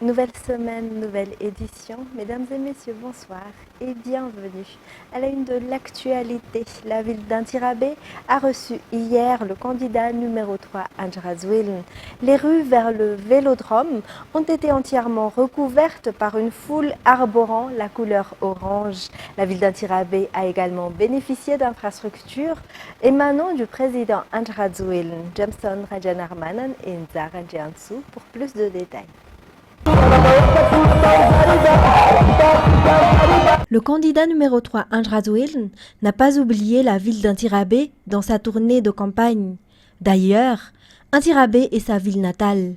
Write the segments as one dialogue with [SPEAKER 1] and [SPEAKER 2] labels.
[SPEAKER 1] Nouvelle semaine, nouvelle édition. Mesdames et messieurs, bonsoir et bienvenue. À la une de l'actualité, la ville d'Intirabé a reçu hier le candidat numéro 3, Anjrazouiln. Les rues vers le vélodrome ont été entièrement recouvertes par une foule arborant la couleur orange. La ville d'Intirabé a également bénéficié d'infrastructures émanant du président Anjrazouiln. Jameson Rajanarmanan et Nzara Djiansou pour plus de détails. Le candidat numéro 3, Anjrazouiln, n'a pas oublié la ville d'Intirabé dans sa tournée de campagne. D'ailleurs, Intirabé est sa ville natale.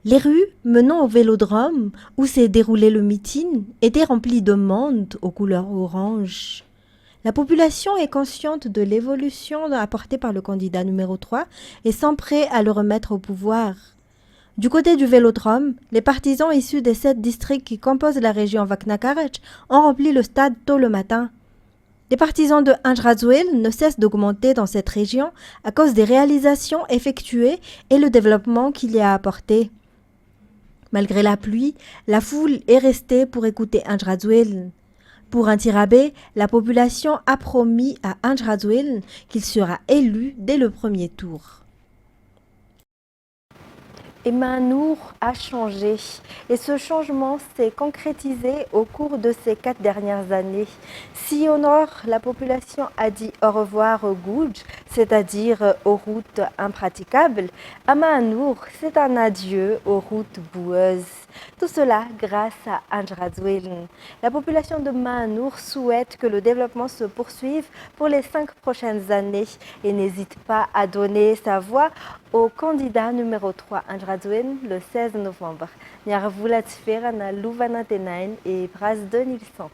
[SPEAKER 1] Les rues menant au vélodrome où s'est déroulé le meeting étaient remplies de monde aux couleurs orange. La population est consciente de l'évolution apportée par le candidat numéro 3 et sent prêt à le remettre au pouvoir. Du côté du vélodrome, les partisans issus des 7 districts qui composent la région Vaknakarach ont rempli le stade tôt le matin. Les partisans de Anjrazouiln ne cessent d'augmenter dans cette région à cause des réalisations effectuées et le développement qu'il y a apporté. Malgré la pluie, la foule est restée pour écouter Anjrazouiln. Pour Intirabé, la population a promis à Anjrazouiln qu'il sera élu dès le premier tour. Et Manour a changé et ce changement s'est concrétisé au cours de ces 4 dernières années. Si au nord, la population a dit au revoir au Gouj, c'est-à-dire aux routes impraticables, à Manour, c'est un adieu aux routes boueuses. Tout cela grâce à Anjrazouiln. La population de Manour souhaite que le développement se poursuive pour les 5 prochaines années et n'hésite pas à donner sa voix au candidat numéro 3, Anjrazouiln, le 16 novembre. Nyarvula Tfera na Louvanatenain et Bras 2100.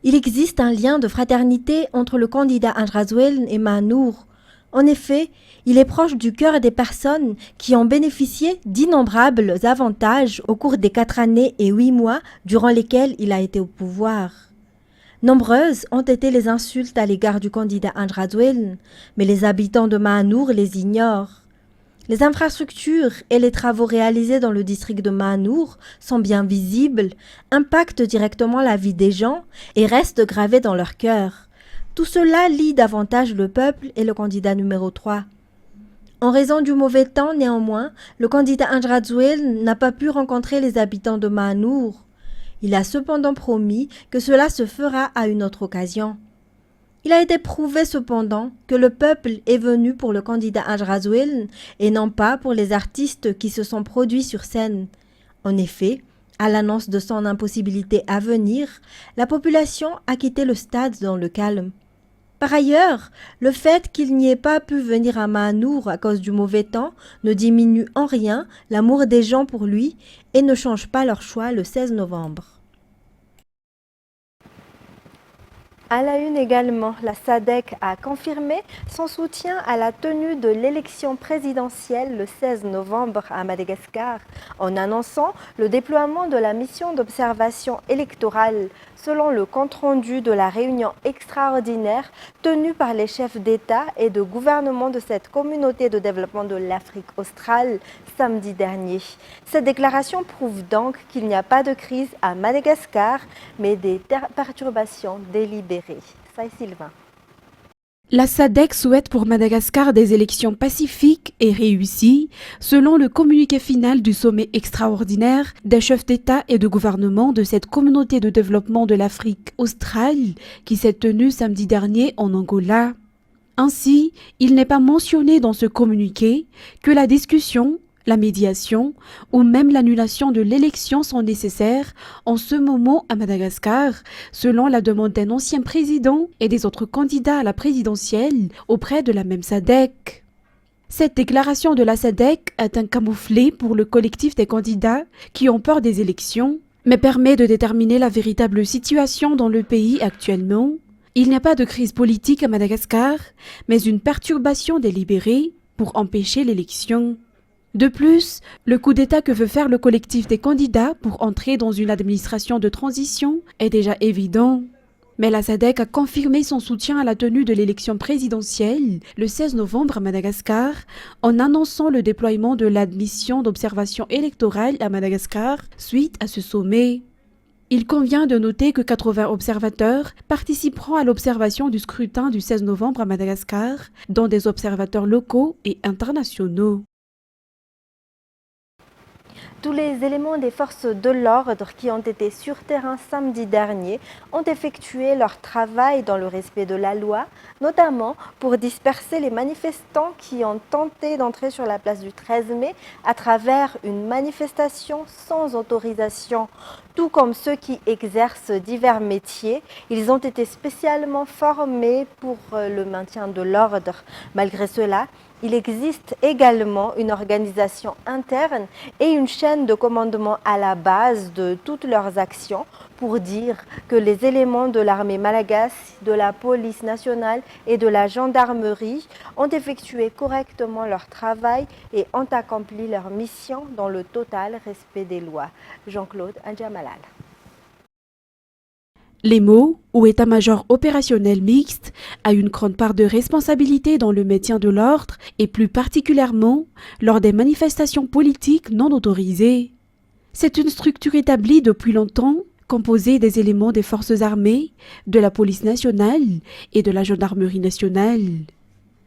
[SPEAKER 1] Il existe un lien de fraternité entre le candidat Anjrazouiln et Manour. En effet, il est proche du cœur des personnes qui ont bénéficié d'innombrables avantages au cours des 4 années et 8 mois durant lesquels il a été au pouvoir. Nombreuses ont été les insultes à l'égard du candidat Anjrazouiln, mais les habitants de Manour les ignorent. Les infrastructures et les travaux réalisés dans le district de Manour sont bien visibles, impactent directement la vie des gens et restent gravés dans leur cœur. Tout cela lie davantage le peuple et le candidat numéro 3. En raison du mauvais temps, néanmoins, le candidat Anjrazouiln n'a pas pu rencontrer les habitants de Manour. Il a cependant promis que cela se fera à une autre occasion. Il a été prouvé cependant que le peuple est venu pour le candidat Anjrazouiln et non pas pour les artistes qui se sont produits sur scène. En effet, à l'annonce de son impossibilité à venir, la population a quitté le stade dans le calme. Par ailleurs, le fait qu'il n'y ait pas pu venir à Manour à cause du mauvais temps ne diminue en rien l'amour des gens pour lui et ne change pas leur choix le 16 novembre. À la une également, la SADC a confirmé son soutien à la tenue de l'élection présidentielle le 16 novembre à Madagascar, en annonçant le déploiement de la mission d'observation électorale, selon le compte-rendu de la réunion extraordinaire tenue par les chefs d'État et de gouvernement de cette communauté de développement de l'Afrique australe samedi dernier. Cette déclaration prouve donc qu'il n'y a pas de crise à Madagascar, mais des perturbations délibérées. Ça est Sylvain.
[SPEAKER 2] La SADC souhaite pour Madagascar des élections pacifiques et réussies, selon le communiqué final du sommet extraordinaire des chefs d'État et de gouvernement de cette communauté de développement de l'Afrique australe qui s'est tenue samedi dernier en Angola. Ainsi, il n'est pas mentionné dans ce communiqué que la discussion, la médiation ou même l'annulation de l'élection sont nécessaires en ce moment à Madagascar, selon la demande d'un ancien président et des autres candidats à la présidentielle auprès de la même SADC. Cette déclaration de la SADC est un camouflet pour le collectif des candidats qui ont peur des élections, mais permet de déterminer la véritable situation dans le pays actuellement. Il n'y a pas de crise politique à Madagascar, mais une perturbation délibérée pour empêcher l'élection. De plus, le coup d'État que veut faire le collectif des candidats pour entrer dans une administration de transition est déjà évident. Mais la SADC a confirmé son soutien à la tenue de l'élection présidentielle le 16 novembre à Madagascar en annonçant le déploiement de la mission d'observation électorale à Madagascar suite à ce sommet. Il convient de noter que 80 observateurs participeront à l'observation du scrutin du 16 novembre à Madagascar, dont des observateurs locaux et internationaux.
[SPEAKER 1] Tous les éléments des forces de l'ordre qui ont été sur terrain samedi dernier ont effectué leur travail dans le respect de la loi, notamment pour disperser les manifestants qui ont tenté d'entrer sur la place du 13 mai à travers une manifestation sans autorisation. Tout comme ceux qui exercent divers métiers, ils ont été spécialement formés pour le maintien de l'ordre. Malgré cela, il existe également une organisation interne et une chaîne de commandement à la base de toutes leurs actions pour dire que les éléments de l'armée malagasy, de la police nationale et de la gendarmerie ont effectué correctement leur travail et ont accompli leur mission dans le total respect des lois. Jean-Claude Andjamalal.
[SPEAKER 2] L'EMO, ou état-major opérationnel mixte, a une grande part de responsabilité dans le maintien de l'ordre et plus particulièrement lors des manifestations politiques non autorisées. C'est une structure établie depuis longtemps, composée des éléments des forces armées, de la police nationale et de la gendarmerie nationale.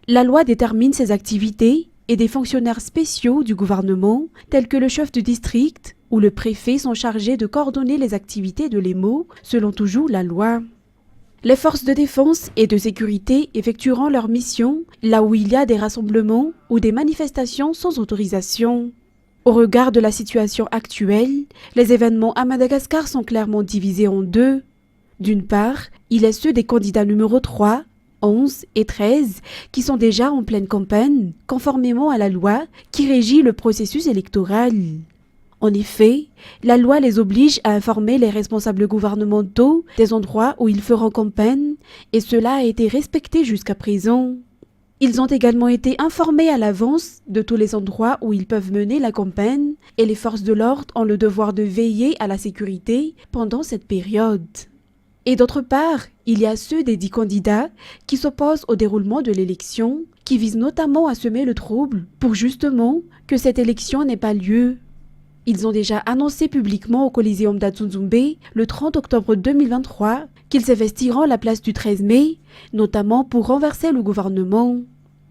[SPEAKER 2] La loi détermine ses activités et des fonctionnaires spéciaux du gouvernement, tels que le chef du district ou le préfet, sont chargés de coordonner les activités de l'EMO selon toujours la loi. Les forces de défense et de sécurité effectueront leur mission là où il y a des rassemblements ou des manifestations sans autorisation. Au regard de la situation actuelle, les événements à Madagascar sont clairement divisés en deux. D'une part, il est ceux des candidats numéro 3, 11 et 13 qui sont déjà en pleine campagne, conformément à la loi qui régit le processus électoral. En effet, la loi les oblige à informer les responsables gouvernementaux des endroits où ils feront campagne et cela a été respecté jusqu'à présent. Ils ont également été informés à l'avance de tous les endroits où ils peuvent mener la campagne et les forces de l'ordre ont le devoir de veiller à la sécurité pendant cette période. Et d'autre part, il y a ceux des 10 candidats qui s'opposent au déroulement de l'élection, qui visent notamment à semer le trouble pour justement que cette élection n'ait pas lieu. Ils ont déjà annoncé publiquement au Coliseum d'Atsunzumbe le 30 octobre 2023 qu'ils s'investiront la place du 13 mai, notamment pour renverser le gouvernement.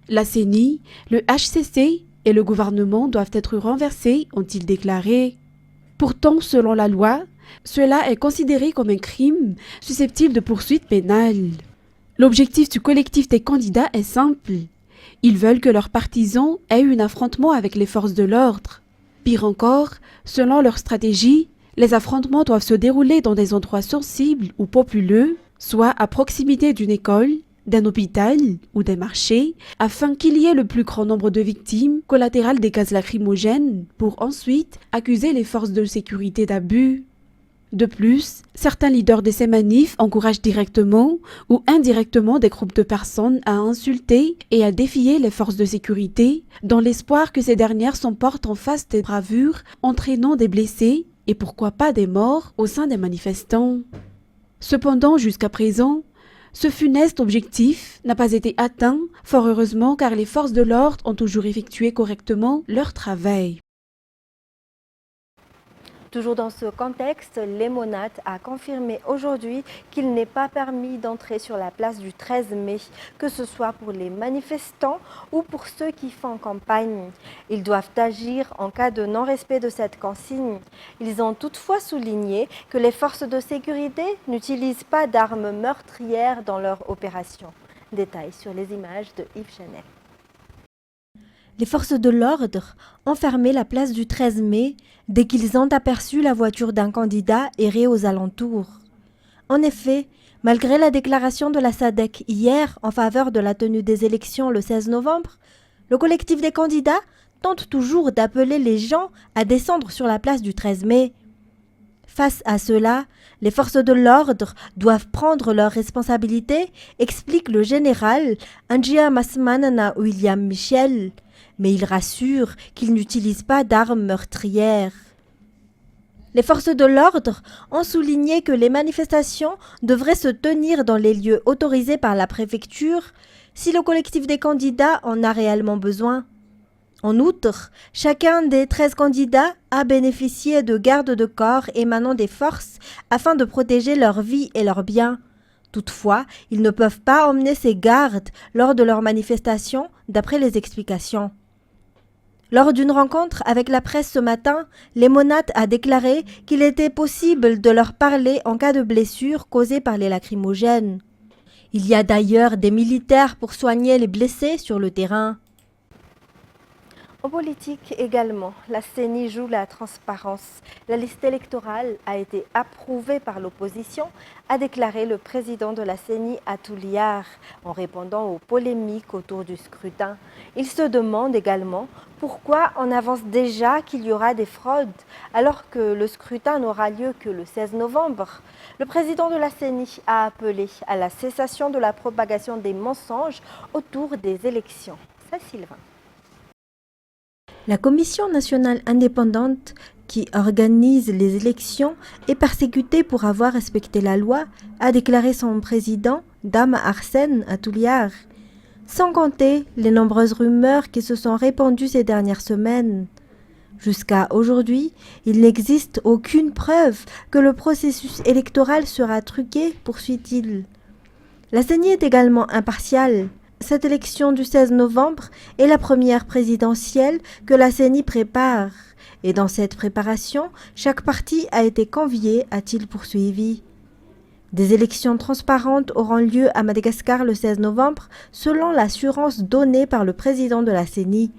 [SPEAKER 2] La CENI, le HCC et le gouvernement doivent être renversés, ont-ils déclaré. Pourtant, selon la loi, cela est considéré comme un crime susceptible de poursuite pénale. L'objectif du collectif des candidats est simple. Ils veulent que leurs partisans aient un affrontement avec les forces de l'ordre. Pire encore, selon leur stratégie, les affrontements doivent se dérouler dans des endroits sensibles ou populeux, soit à proximité d'une école, d'un hôpital ou des marchés, afin qu'il y ait le plus grand nombre de victimes collatérales des gaz lacrymogènes pour ensuite accuser les forces de sécurité d'abus. De plus, certains leaders de ces manifs encouragent directement ou indirectement des groupes de personnes à insulter et à défier les forces de sécurité dans l'espoir que ces dernières s'emportent en face des bravures entraînant des blessés et pourquoi pas des morts au sein des manifestants. Cependant, jusqu'à présent, ce funeste objectif n'a pas été atteint, fort heureusement car les forces de l'ordre ont toujours effectué correctement leur travail.
[SPEAKER 1] Toujours dans ce contexte, l'EMONAT a confirmé aujourd'hui qu'il n'est pas permis d'entrer sur la place du 13 mai, que ce soit pour les manifestants ou pour ceux qui font campagne. Ils doivent agir en cas de non-respect de cette consigne. Ils ont toutefois souligné que les forces de sécurité n'utilisent pas d'armes meurtrières dans leur opération. Détails sur les images de Yves Chanel. Les forces de l'ordre ont fermé la place du 13 mai dès qu'ils ont aperçu la voiture d'un candidat errer aux alentours. En effet, malgré la déclaration de la SADC hier en faveur de la tenue des élections le 16 novembre, le collectif des candidats tente toujours d'appeler les gens à descendre sur la place du 13 mai. Face à cela, les forces de l'ordre doivent prendre leurs responsabilités, explique le général Anjia Masmanana William Michel. Mais il rassure qu'ils n'utilisent pas d'armes meurtrières. Les forces de l'ordre ont souligné que les manifestations devraient se tenir dans les lieux autorisés par la préfecture si le collectif des candidats en a réellement besoin. En outre, chacun des 13 candidats a bénéficié de gardes de corps émanant des forces afin de protéger leur vie et leurs biens. Toutefois, ils ne peuvent pas emmener ces gardes lors de leur manifestation, d'après les explications. Lors d'une rencontre avec la presse ce matin, Lemonade a déclaré qu'il était possible de leur parler en cas de blessure causée par les lacrymogènes. Il y a d'ailleurs des militaires pour soigner les blessés sur le terrain. En politique également, la CENI joue la transparence. La liste électorale a été approuvée par l'opposition, a déclaré le président de la CENI Atouliar, en répondant aux polémiques autour du scrutin. Il se demande également pourquoi on avance déjà qu'il y aura des fraudes alors que le scrutin n'aura lieu que le 16 novembre. Le président de la CENI a appelé à la cessation de la propagation des mensonges autour des élections. C'est Sylvain. La Commission nationale indépendante qui organise les élections est persécutée pour avoir respecté la loi, a déclaré son président, Dame Arsène Atouliar. Sans compter les nombreuses rumeurs qui se sont répandues ces dernières semaines. Jusqu'à aujourd'hui, il n'existe aucune preuve que le processus électoral sera truqué, poursuit-il. La CENI est également impartiale. Cette élection du 16 novembre est la première présidentielle que la CENI prépare. Et dans cette préparation, chaque parti a été convié, a-t-il poursuivi. Des élections transparentes auront lieu à Madagascar le 16 novembre, selon l'assurance donnée par le président de la CENI.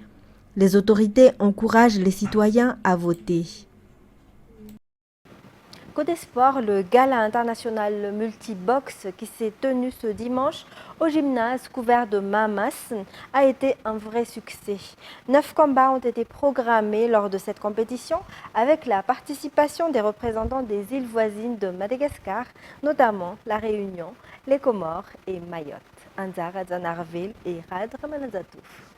[SPEAKER 1] Les autorités encouragent les citoyens à voter. Côté sport, le gala international multibox qui s'est tenu ce dimanche au gymnase couvert de Mamas a été un vrai succès. 9 combats ont été programmés lors de cette compétition avec la participation des représentants des îles voisines de Madagascar, notamment la Réunion, les Comores et Mayotte. Anzar Adzanarville et Rad Ramanazatouf.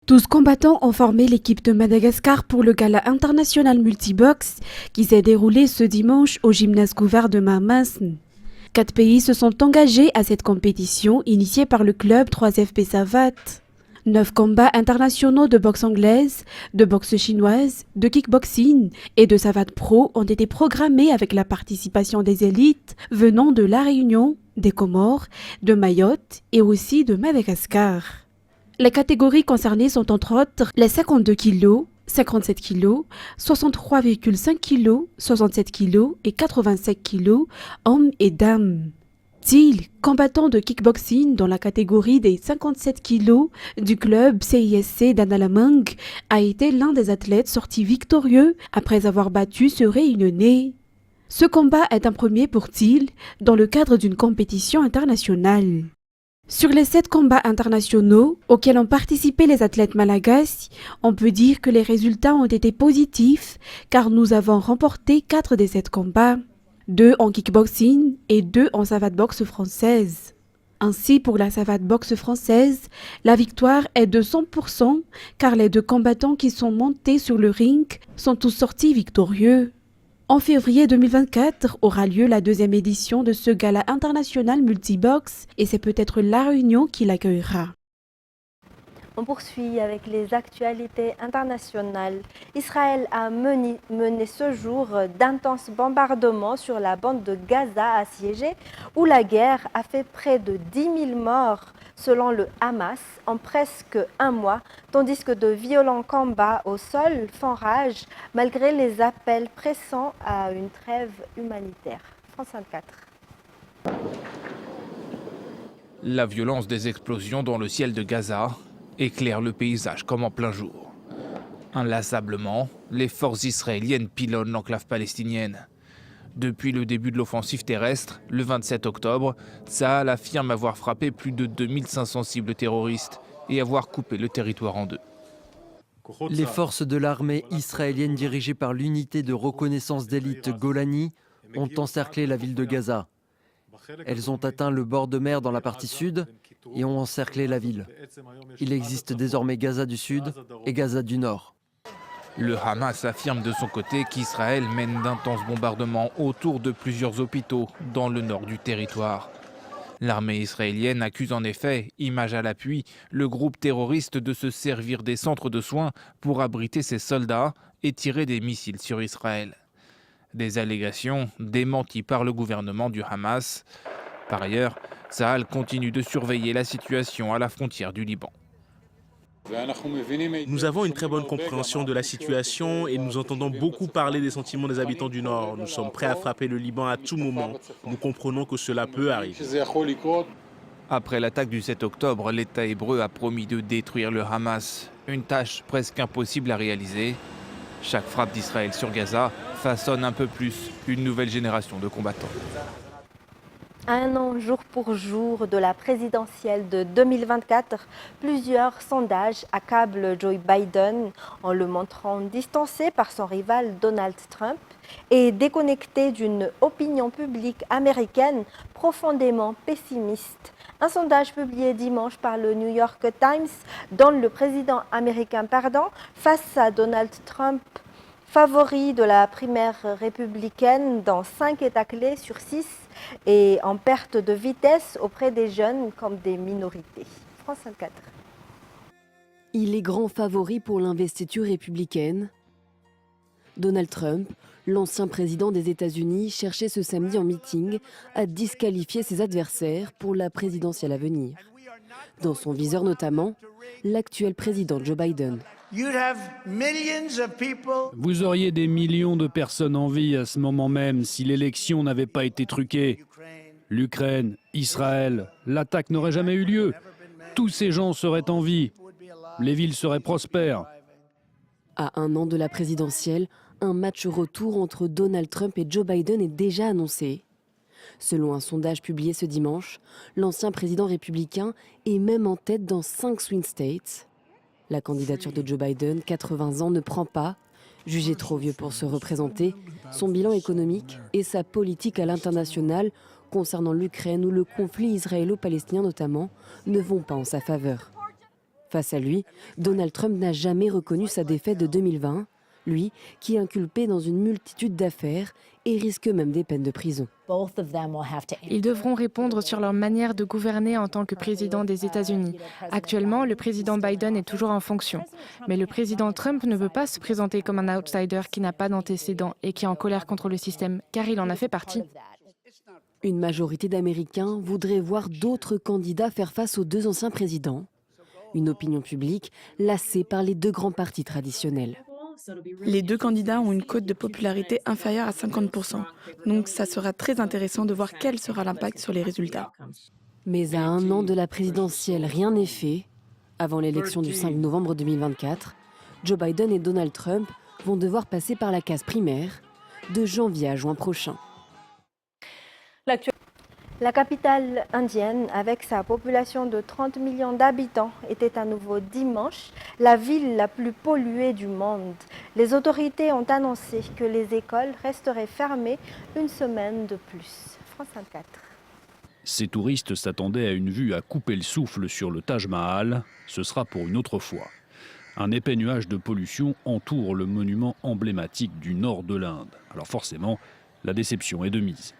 [SPEAKER 2] 12 combattants ont formé l'équipe de Madagascar pour le gala international multibox qui s'est déroulé ce dimanche au gymnase couvert de Mamas. 4 pays se sont engagés à cette compétition initiée par le club 3FP Savate. 9 combats internationaux de boxe anglaise, de boxe chinoise, de kickboxing et de savate pro ont été programmés avec la participation des élites venant de La Réunion, des Comores, de Mayotte et aussi de Madagascar. Les catégories concernées sont entre autres les 52 kg, 57 kg, 63,5 kg, 67 kg et 85 kg, hommes et dames. Thiel, combattant de kickboxing dans la catégorie des 57 kg du club CISC d'Analamang, a été l'un des athlètes sortis victorieux après avoir battu ce Réunionnais. Ce combat est un premier pour Thiel dans le cadre d'une compétition internationale. Sur les 7 combats internationaux auxquels ont participé les athlètes malagasy, on peut dire que les résultats ont été positifs car nous avons remporté 4 des 7 combats, 2 en kickboxing et 2 en savate boxe française. Ainsi, pour la savate boxe française, la victoire est de 100% car les 2 combattants qui sont montés sur le ring sont tous sortis victorieux. En février 2024 aura lieu la 2e édition de ce gala international multibox et c'est peut-être La Réunion qui l'accueillera.
[SPEAKER 1] On poursuit avec les actualités internationales. Israël a mené ce jour d'intenses bombardements sur la bande de Gaza assiégée où la guerre a fait près de 10 000 morts selon le Hamas en presque un mois, tandis que de violents combats au sol font rage malgré les appels pressants à une trêve humanitaire. France 24.
[SPEAKER 3] La violence des explosions dans le ciel de Gaza éclaire le paysage comme en plein jour. Inlassablement, les forces israéliennes pilonnent l'enclave palestinienne. Depuis le début de l'offensive terrestre, le 27 octobre, Tsahal affirme avoir frappé plus de 2500 cibles terroristes et avoir coupé le territoire en 2.
[SPEAKER 4] Les forces de l'armée israélienne dirigées par l'unité de reconnaissance d'élite Golani ont encerclé la ville de Gaza. Elles ont atteint le bord de mer dans la partie sud et ont encerclé la ville. Il existe désormais Gaza du Sud et Gaza du Nord.
[SPEAKER 3] Le Hamas affirme de son côté qu'Israël mène d'intenses bombardements autour de plusieurs hôpitaux dans le nord du territoire. L'armée israélienne accuse en effet, image à l'appui, le groupe terroriste de se servir des centres de soins pour abriter ses soldats et tirer des missiles sur Israël. Des allégations démenties par le gouvernement du Hamas. Par ailleurs, Tsahal continue de surveiller la situation à la frontière du Liban.
[SPEAKER 5] Nous avons une très bonne compréhension de la situation et nous entendons beaucoup parler des sentiments des habitants du Nord. Nous sommes prêts à frapper le Liban à tout moment. Nous comprenons que cela peut arriver.
[SPEAKER 3] Après l'attaque du 7 octobre, l'État hébreu a promis de détruire le Hamas. Une tâche presque impossible à réaliser. Chaque frappe d'Israël sur Gaza façonne un peu plus une nouvelle génération de combattants.
[SPEAKER 1] Un an jour pour jour de la présidentielle de 2024, plusieurs sondages accablent Joe Biden en le montrant distancé par son rival Donald Trump et déconnecté d'une opinion publique américaine profondément pessimiste. Un sondage publié dimanche par le New York Times donne le président américain perdant face à Donald Trump, favori de la primaire républicaine dans 5 États clés sur 6 et en perte de vitesse auprès des jeunes comme des minorités. France 24.
[SPEAKER 6] Il est grand favori pour l'investiture républicaine. Donald Trump, l'ancien président des États-Unis, cherchait ce samedi en meeting à disqualifier ses adversaires pour la présidentielle à venir. Dans son viseur notamment, l'actuel président Joe Biden.
[SPEAKER 7] Vous auriez des millions de personnes en vie à ce moment même si l'élection n'avait pas été truquée. L'Ukraine, Israël, l'attaque n'aurait jamais eu lieu. Tous ces gens seraient en vie. Les villes seraient prospères.
[SPEAKER 6] À un an de la présidentielle, un match retour entre Donald Trump et Joe Biden est déjà annoncé. Selon un sondage publié ce dimanche, l'ancien président républicain est même en tête dans 5 swing states. La candidature de Joe Biden, 80 ans, ne prend pas. Jugé trop vieux pour se représenter, son bilan économique et sa politique à l'international concernant l'Ukraine ou le conflit israélo-palestinien notamment ne vont pas en sa faveur. Face à lui, Donald Trump n'a jamais reconnu sa défaite de 2020, lui qui est inculpé dans une multitude d'affaires et risque même des peines de prison.
[SPEAKER 8] Ils devront répondre sur leur manière de gouverner en tant que président des États-Unis. Actuellement, le président Biden est toujours en fonction. Mais le président Trump ne veut pas se présenter comme un outsider qui n'a pas d'antécédents et qui est en colère contre le système, car il en a fait partie.
[SPEAKER 6] Une majorité d'Américains voudraient voir d'autres candidats faire face aux 2 anciens présidents. Une opinion publique lassée par les 2 grands partis traditionnels.
[SPEAKER 9] Les 2 candidats ont une cote de popularité inférieure à 50%. Donc ça sera très intéressant de voir quel sera l'impact sur les résultats.
[SPEAKER 6] Mais à un an de la présidentielle, rien n'est fait. Avant l'élection du 5 novembre 2024, Joe Biden et Donald Trump vont devoir passer par la case primaire de janvier à juin prochain.
[SPEAKER 1] La capitale indienne, avec sa population de 30 millions d'habitants, était à nouveau dimanche la ville la plus polluée du monde. Les autorités ont annoncé que les écoles resteraient fermées une semaine de plus. France 24.
[SPEAKER 7] Ces touristes s'attendaient à une vue à couper le souffle sur le Taj Mahal. Ce sera pour une autre fois. Un épais nuage de pollution entoure le monument emblématique du nord de l'Inde. Alors forcément, la déception est de mise.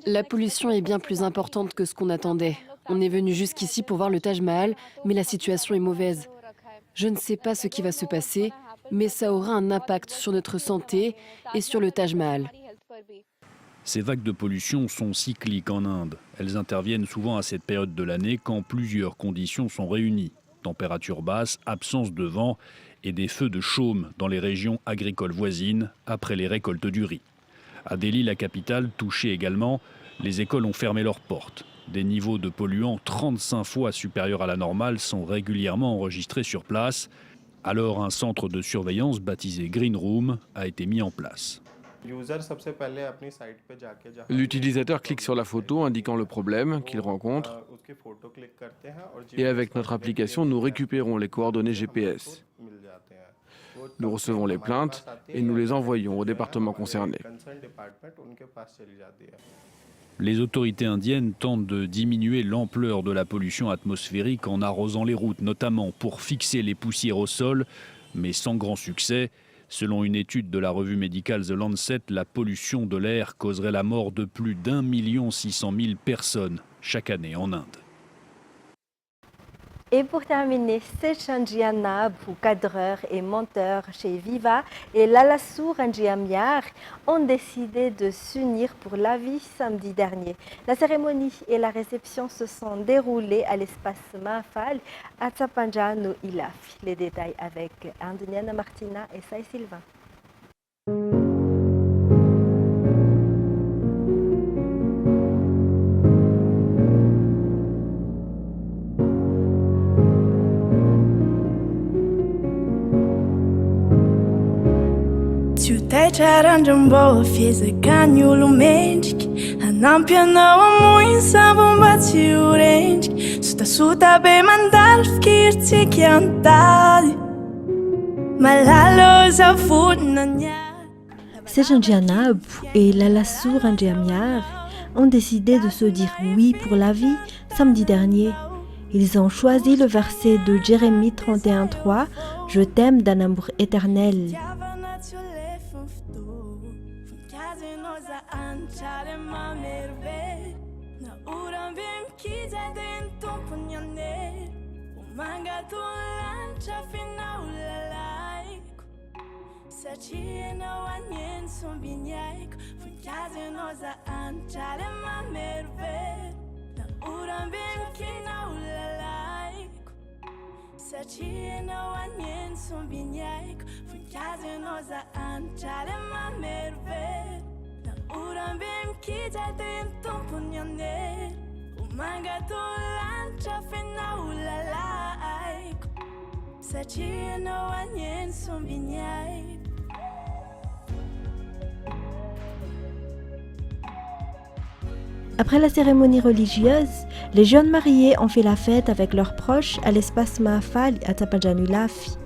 [SPEAKER 6] La pollution est bien plus importante que ce qu'on attendait. On est venu jusqu'ici pour voir le Taj Mahal, mais la situation est mauvaise. Je ne sais pas ce qui va se passer, mais ça aura un impact sur notre santé et sur le Taj Mahal.
[SPEAKER 7] Ces vagues de pollution sont cycliques en Inde. Elles interviennent souvent à cette période de l'année quand plusieurs conditions sont réunies. Température basse, absence de vent et des feux de chaume dans les régions agricoles voisines après les récoltes du riz. À Delhi, la capitale, touchée également, les écoles ont fermé leurs portes. Des niveaux de polluants 35 fois supérieurs à la normale sont régulièrement enregistrés sur place. Alors un centre de surveillance baptisé Green Room a été mis en place.
[SPEAKER 10] L'utilisateur clique sur la photo indiquant le problème qu'il rencontre et avec notre application, nous récupérons les coordonnées GPS. Nous recevons les plaintes et nous les envoyons au département concerné.
[SPEAKER 7] Les autorités indiennes tentent de diminuer l'ampleur de la pollution atmosphérique en arrosant les routes, notamment pour fixer les poussières au sol, mais sans grand succès. Selon une étude de la revue médicale The Lancet, la pollution de l'air causerait la mort de plus d'1 600 000 personnes chaque année en Inde.
[SPEAKER 1] Et pour terminer, Sechanjiana, cadreur et monteur chez Viva, et Lalassou Ranjiamiar ont décidé de s'unir pour la vie samedi dernier. La cérémonie et la réception se sont déroulées à l'espace Mahafal à Tsapanjano Ilaf. Les détails avec Andoniana Martina et Saï Sylvain.
[SPEAKER 11] Ranjamboa fezaka ny olo mendrika hanampy anao amoy sambo mba tsy ho rendrika sotasota be mandalo fikiritsika antady malalo zavodina niary.
[SPEAKER 1] Sechanjiana et Lalassou Ranjiamiar ont décidé de se dire oui pour la vie samedi dernier. Ils ont choisi le verset de Jérémie 31:3, « Je t'aime d'un amour éternel ». Après la cérémonie religieuse, les jeunes mariés ont fait la fête avec leurs proches à l'espace Mahafal à Tsapanjano Ilaf.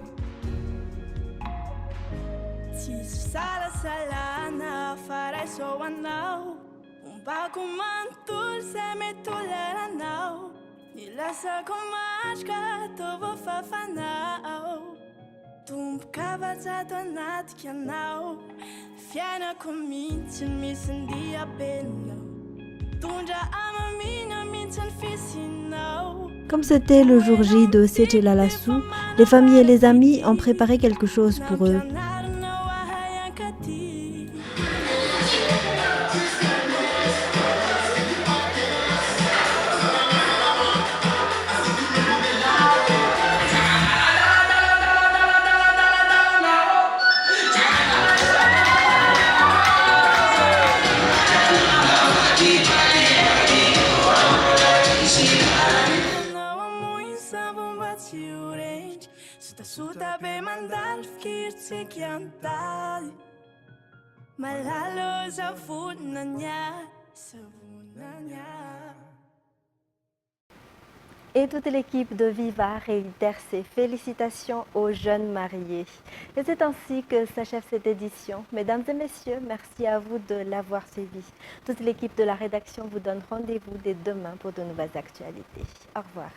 [SPEAKER 1] Comme c'était le jour J de Sech et Lalassou, les familles et les amis ont préparé quelque chose pour eux. Et toute l'équipe de Viva réitère ses félicitations aux jeunes mariés. Et c'est ainsi que s'achève cette édition. Mesdames et messieurs, merci à vous de l'avoir suivi. Toute l'équipe de la rédaction vous donne rendez-vous dès demain pour de nouvelles actualités. Au revoir.